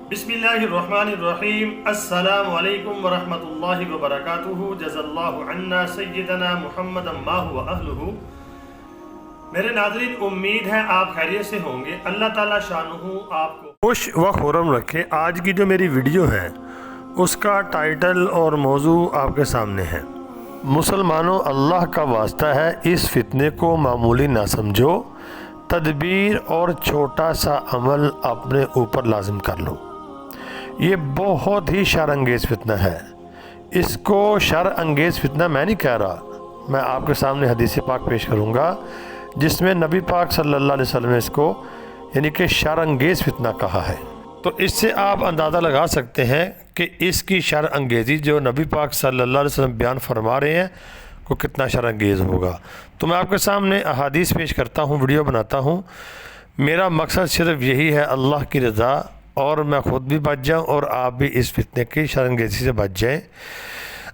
बिस्मिल्लाहिर्रहमानिर्रहीम। अस्सलामु अलैकुम वरहमतुल्लाहि वबरकातुहू। जज़ल्लाहु अन्ना सय्यदना मुहम्मदन मा हुवा अहलुहू। मेरे नाज़रीन, उम्मीद है आप खैरियत से होंगे। अल्लाह ताला शानुहु आपको खुश व खुर्रम रखे। आज की जो मेरी वीडियो है उसका टाइटल और मौजू आपके सामने है। मुसलमानों, अल्लाह का वास्ता है, इस फितने को मामूली ना समझो। तदबीर और छोटा सा अमल अपने ऊपर लाजिम कर लो। ये बहुत ही शर अंगेज़ फितना है। इसको शर अंगेज़ फितना मैं नहीं कह रहा, मैं आपके सामने हदीस पाक पेश करूँगा जिसमें नबी पाक सल्लल्लाहु अलैहि वसल्लम ने इसको यानी कि शर अंगेज़ फितना कहा है। तो इससे आप अंदाज़ा लगा सकते हैं कि इसकी शर अंगेज़ी जो नबी पाक सल्लल्लाहु अलैहि वसल्लम बयान फरमा रहे हैं को कितना शर अंगेज़ होगा। तो मैं आपके सामने अहादीस पेश करता हूँ, वीडियो बनाता हूँ। मेरा मकसद सिर्फ यही है, अल्लाह की रज़ा, और मैं ख़ुद भी बच जाऊँ और आप भी इस फितने की शर अंगेज़ी से बच जाएँ।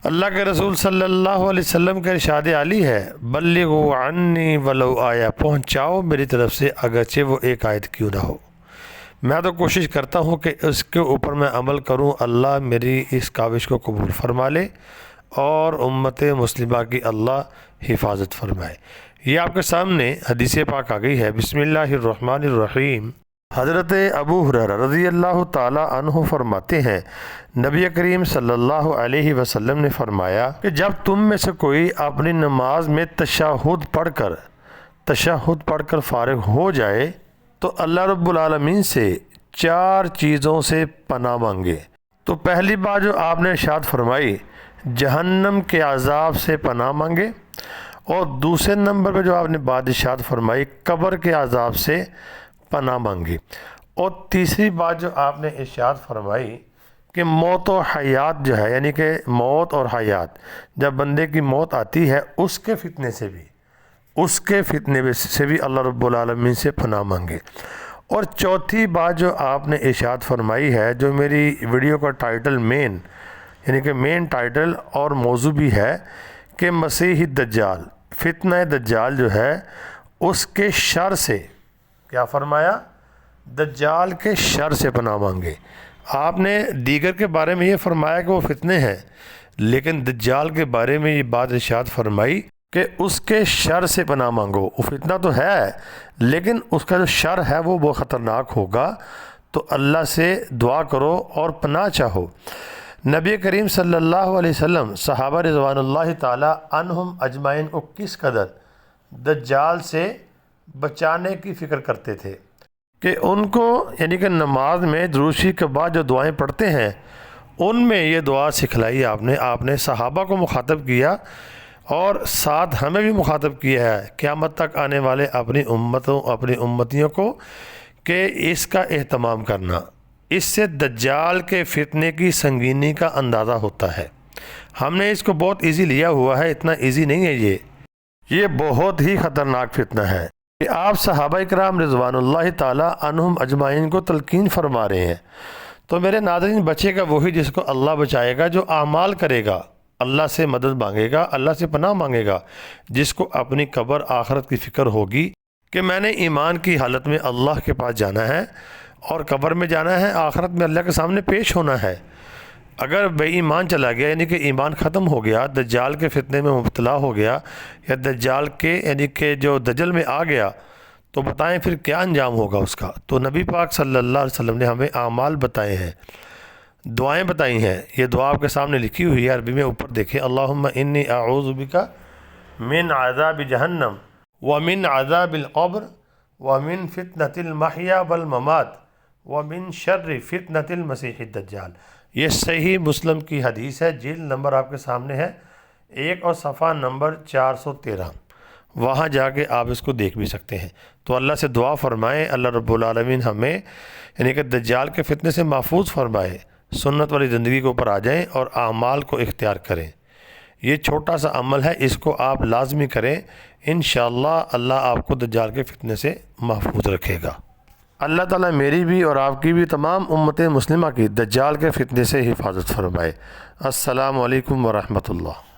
अल्लाह के रसूल सल्लल्लाहु अलैहि वसल्लम का इरशाद आली है, बल्लिगू अन्नी वलो आया, पहुँचाओ मेरी तरफ से अगरचे वो एक आयत क्यों ना हो। मैं तो कोशिश करता हूँ कि इसके ऊपर मैं अमल करूँ। अल्लाह मेरी इस काविश को कबूल फरमा ले और उम्मत मुस्लिमा की अल्लाह हिफाजत फरमाए। ये आपके सामने हदीस पाक आ गई है। बिस्मिल्लाहिर्रहमानिर्रहीम। हज़रत अबू हुरैरा रज़ी अल्लाह ताला अन्हु फरमाते हैं, नबी करीम सल्लल्लाहु अलैहि वसल्लम ने फरमाया कि जब तुम में से कोई अपनी नमाज में तशहुद पढ़कर फ़ारिग हो जाए तो अल्लाह रब्बुल आलमीन से 4 चीज़ों से पनाह मांगे। तो पहली बात जो आपने इरशाद फरमाई, जहन्नम के अज़ाब से पनाह मांगे, और दूसरे नंबर पे जो आपने बात इरशाद फरमाई, कब्र के अज़ाब से पनाह मांगी, और तीसरी बात जो आपने इरशाद फरमाई कि मौत और हयात जो है, यानी कि मौत और हयात, जब बंदे की मौत आती है उसके फितने से भी अल्लाह रब्बुल आलमीन से पनाह मांगे। और चौथी बात जो आपने इरशाद फरमाई है, जो मेरी वीडियो का टाइटल यानी कि मेन टाइटल और मौजू भी है, कि मसीह दज्जाल, फितना दज्जाल जो है उसके शर से, क्या फरमाया, दज्जाल के शर से पनाह मांगे। आपने दीगर के बारे में ये फरमाया कि वो फितने हैं, लेकिन दज्जाल के बारे में ये बात इरशाद फरमाई कि उसके शर से पनाह मांगो। वो फितना तो है लेकिन उसका जो शर है वो बहुत ख़तरनाक होगा। तो अल्लाह से दुआ करो और पनाह चाहो। नबी करीम सल्लल्लाहु अलैहि वसल्लम सहाबा रिज़वानुल्लाहि ताला अन्हुम अजमाइन को किस कदर दज्जाल से बचाने की फ़िक्र करते थे कि उनको, यानी कि नमाज में दुरूशी के बाद जो दुआएं पढ़ते हैं उनमें ये दुआ सिखलाई आपने सहाबा को मुखातब किया और साथ हमें भी मुखातब किया है क़यामत तक आने वाले अपनी उम्मतियों को कि इसका एहतमाम करना। इससे दज्जाल के फितने की संगीनी का अंदाज़ा होता है। हमने इसको बहुत इजी लिया हुआ है, इतना इजी नहीं है। ये बहुत ही ख़तरनाक फितना है कि आप सहाबा किराम रिज़वानुल्लाहि ताला अन्हुम अजमाइन को तलकीन फरमा रहे हैं। तो मेरे नाज़रीन, बचेगा वही जिसको अल्लाह बचाएगा, जो आमाल करेगा, अल्लाह से मदद मांगेगा, अल्लाह से पनाह मांगेगा, जिसको अपनी कब्र आखिरत की फ़िक्र होगी कि मैंने ईमान की हालत में अल्लाह के पास जाना है और कब्र में जाना है, आखिरत में अल्लाह के सामने पेश होना है। अगर बेईमान चला गया, यानी कि ईमान ख़त्म हो गया, दज्जाल के फितने में मुब्तला हो गया, या दज्जाल के यानी कि जो दजल में आ गया, तो बताएं फिर क्या अंजाम होगा उसका। तो नबी पाक सल्लल्लाहु अलैहि वसल्लम ने हमें आमाल बताए हैं, दुआएं बताई हैं। ये दुआ आपके सामने लिखी हुई है अरबी में, ऊपर देखें, अल्लाहुम्मा इन्नी अऊज़ु बिका मिन अज़ाबि जहन्नम व मिन अज़ाबिल क़ब्र व मिन फितनतिल महया वल ममात व मिन शर्रि फितनतिल मसीहिद दज्जाल। ये सही मुस्लिम की हदीस है। जिल्द नंबर आपके सामने है 1 और सफ़ा नंबर 413, वहाँ जाके आप इसको देख भी सकते हैं। तो अल्लाह से दुआ फरमाएँ, अल्लाह रब्बुल आलमीन हमें यानी कि दज्जाल के फितने से महफूज फरमाए, सुन्नत वाली ज़िंदगी के ऊपर आ जाएं और आमाल को इख्तियार करें। ये छोटा सा अमल है, इसको आप लाजमी करें। इंशाअल्लाह अल्लाह आपको दज्जाल के फितने से महफूज रखेगा। अल्लाह ताला मेरी भी और आपकी भी तमाम उम्मत मुस्लिमा की दज्जाल के फितने से हिफाजत फरमाए। अस्सलामु अलैकुम वरहमतुल्लाह।